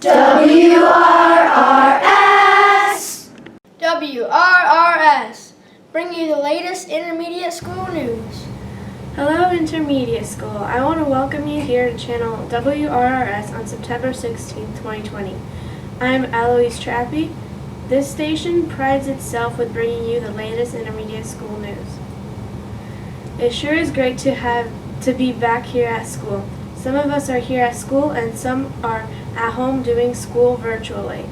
WRRS! WRRS, bring you the latest intermediate school news. Hello Intermediate School. I want to welcome you here to channel WRRS on September 16, 2020. I'm Eloise Trappy. This station prides itself with bringing you the latest intermediate school news. It sure is great to be back here at school. Some of us are here at school and some are at home doing school virtually,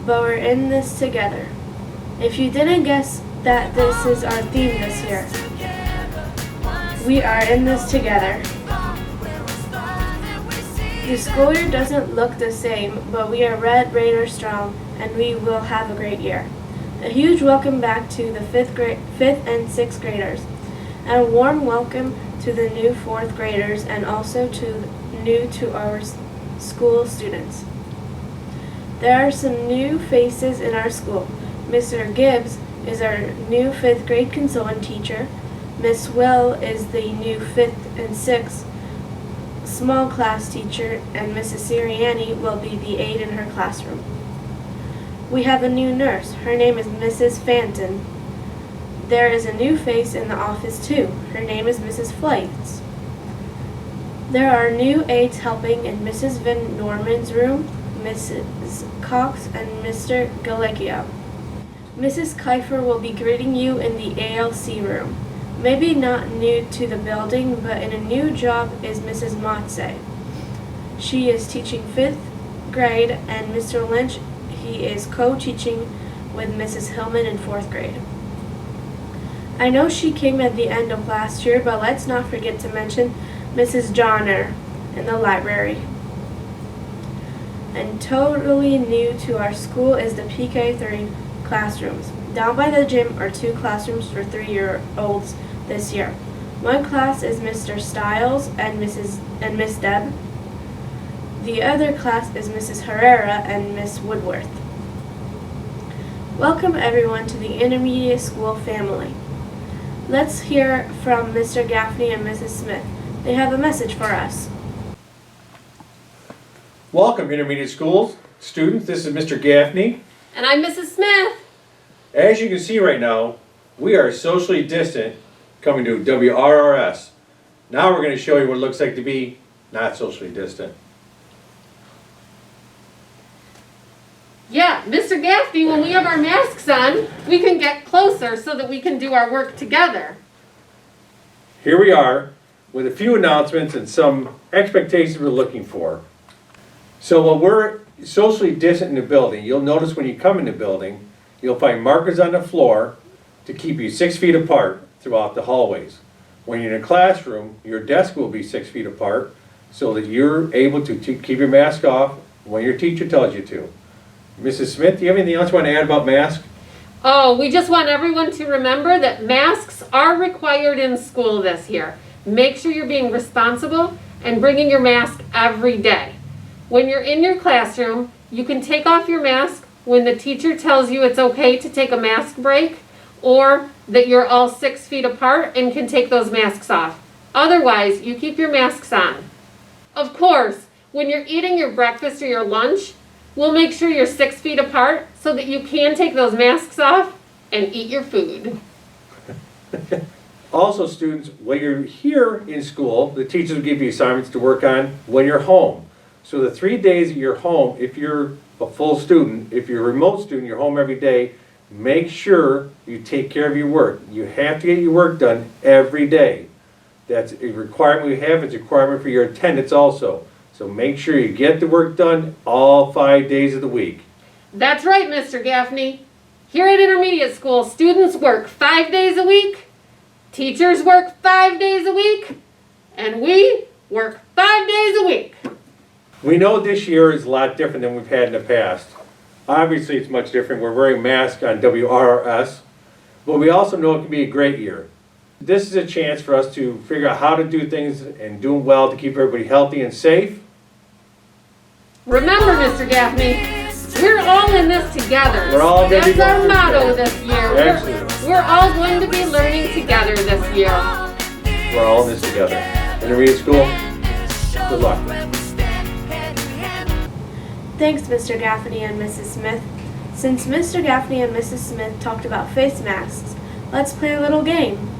but we're in this together. If you didn't guess that this is our theme this year, we are in this together. The school year doesn't look the same, but we are Red Raider strong and we will have a great year. A huge welcome back to the 5th and 6th graders, and a warm welcome to the new 4th graders and also new to our school students. There are some new faces in our school. Mr. Gibbs is our new 5th grade consultant teacher. Miss Will is the new 5th and 6th small class teacher, and Mrs. Sirianni will be the aide in her classroom. We have a new nurse. Her name is Mrs. Fanton. There is a new face in the office too. Her name is Mrs. Flaitz. There are new aides helping in Mrs. Van Norman's room, Mrs. Cox, and Mr. Galecchio. Mrs. Kiefer will be greeting you in the ALC room. Maybe not new to the building, but in a new job is Mrs. Motze. She is teaching 5th grade, and Mr. Lynch, he is co-teaching with Mrs. Hillman in 4th grade. I know she came at the end of last year, but let's not forget to mention Mrs. Johnner in the library. And totally new to our school is the PK3 classrooms. Down by the gym are 2 classrooms for 3-year-olds this year. One class is Mr. Stiles and Miss Deb. The other class is Mrs. Herrera and Miss Woodworth. Welcome everyone to the intermediate school family. Let's hear from Mr. Gaffney and Mrs. Smith. They have a message for us. Welcome, intermediate schools students. This is Mr. Gaffney. And I'm Mrs. Smith. As you can see right now, we are socially distant coming to WRRS. Now we're going to show you what it looks like to be not socially distant. Yeah, Mr. Gaffney, when we have our masks on, we can get closer so that we can do our work together. Here we are with a few announcements and some expectations we're looking for. So while we're socially distant in the building, you'll notice when you come in the building, you'll find markers on the floor to keep you 6 feet apart throughout the hallways. When you're in a classroom, your desk will be 6 feet apart so that you're able to keep your mask off when your teacher tells you to. Mrs. Smith, do you have anything else you want to add about masks? Oh, we just want everyone to remember that masks are required in school this year. Make sure you're being responsible and bringing your mask every day. When you're in your classroom, you can take off your mask when the teacher tells you it's okay to take a mask break, or that you're all 6 feet apart and can take those masks off. Otherwise, you keep your masks on. Of course, when you're eating your breakfast or your lunch, we'll make sure you're 6 feet apart so that you can take those masks off and eat your food. Also, students, while you're here in school, the teachers will give you assignments to work on when you're home. So the 3 days that you're home, if you're a full student, if you're a remote student, you're home every day, make sure you take care of your work. You have to get your work done every day. That's a requirement we have. It's a requirement for your attendance also. So make sure you get the work done all 5 days of the week. That's right, Mr. Gaffney. Here at Intermediate School, students work 5 days a week, teachers work 5 days a week, and we work 5 days a week. We know this year is a lot different than we've had in the past. Obviously, it's much different. We're wearing masks on WRRS, but we also know it can be a great year. This is a chance for us to figure out how to do things and do them well to keep everybody healthy and safe. Remember, Mr. Gaffney, we're all in this together. We're all going to be That's going our through motto together. this year. Excellent. We're all going to be learning together this year. We're all in this together. Intermediate school, good luck. Thanks, Mr. Gaffney and Mrs. Smith. Since Mr. Gaffney and Mrs. Smith talked about face masks, let's play a little game.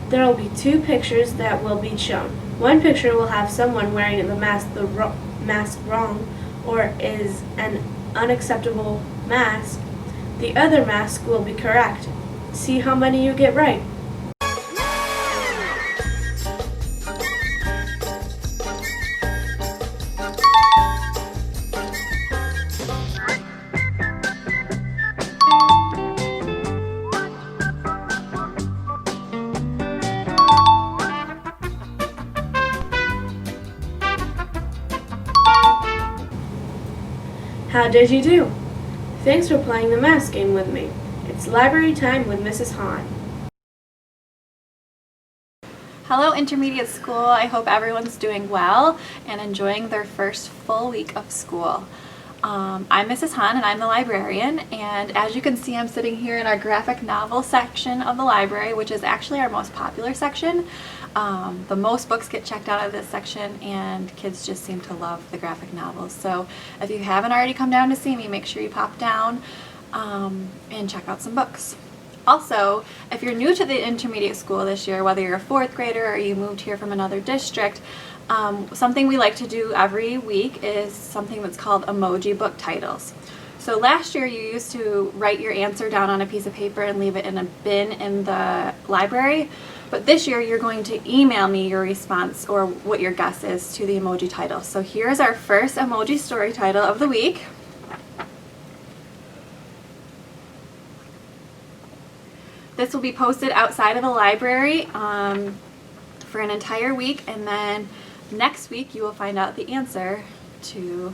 There will be 2 pictures that will be shown. One picture will have someone wearing the mask wrong or is an unacceptable mask. The other mask will be correct. See how many you get right. How did you do? Thanks for playing the mask game with me. It's library time with Mrs. Hahn. Hello intermediate school, I hope everyone's doing well and enjoying their first full week of school. I'm Mrs. Hahn and I'm the librarian, and as you can see I'm sitting here in our graphic novel section of the library, which is actually our most popular section. The most books get checked out of this section and kids just seem to love the graphic novels. So if you haven't already come down to see me, make sure you pop down and check out some books. Also, if you're new to the intermediate school this year, whether you're a 4th grader or you moved here from another district, something we like to do every week is something that's called emoji book titles. So last year you used to write your answer down on a piece of paper and leave it in a bin in the library, but this year you're going to email me your response or what your guess is to the emoji title. So here's our first emoji story title of the week. This will be posted outside of the library for an entire week, and then next week you will find out the answer to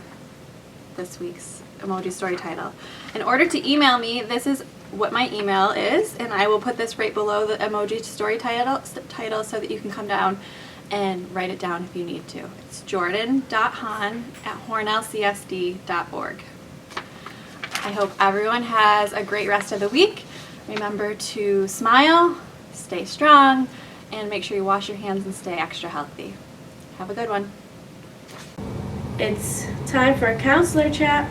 this week's emoji story title. In order to email me, this is what my email is, and I will put this right below the emoji story title so that you can come down and write it down if you need to. It's jordan.hahn@hornellcsd.org. I hope everyone has a great rest of the week. Remember to smile, stay strong, and make sure you wash your hands and stay extra healthy. Have a good one. It's time for a counselor chat.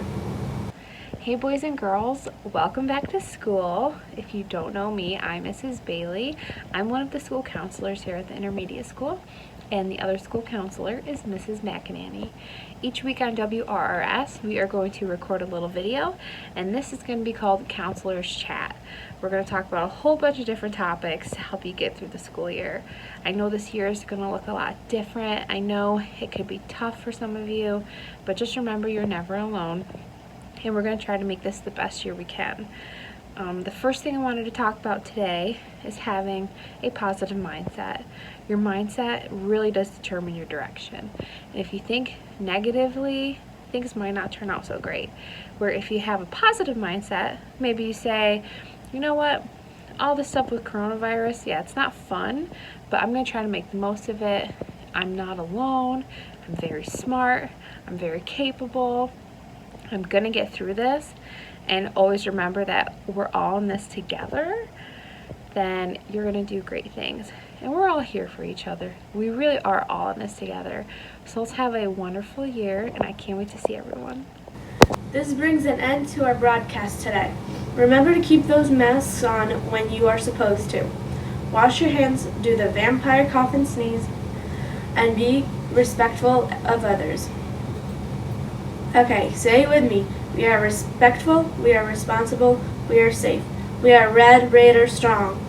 Hey boys and girls, welcome back to school. If you don't know me, I'm Mrs. Bailey. I'm one of the school counselors here at the intermediate school, and the other school counselor is Mrs. McInerney. Each week on WRRS, we are going to record a little video, and this is going to be called Counselor's Chat. We're going to talk about a whole bunch of different topics to help you get through the school year. I know this year is going to look a lot different. I know it could be tough for some of you, but just remember you're never alone, and we're going to try to make this the best year we can. The first thing I wanted to talk about today is having a positive mindset. Your mindset really does determine your direction. And if you think negatively, things might not turn out so great. Where if you have a positive mindset, maybe you say, you know what, all this stuff with coronavirus, yeah, it's not fun, but I'm going to try to make the most of it. I'm not alone. I'm very smart. I'm very capable. I'm going to get through this. And always remember that we're all in this together. Then you're going to do great things. And we're all here for each other. We really are all in this together. So let's have a wonderful year, and I can't wait to see everyone. This brings an end to our broadcast today. Remember to keep those masks on when you are supposed to. Wash your hands, do the vampire cough and sneeze, and be respectful of others. Okay, say it with me. We are respectful, we are responsible, we are safe. We are Red Raider strong.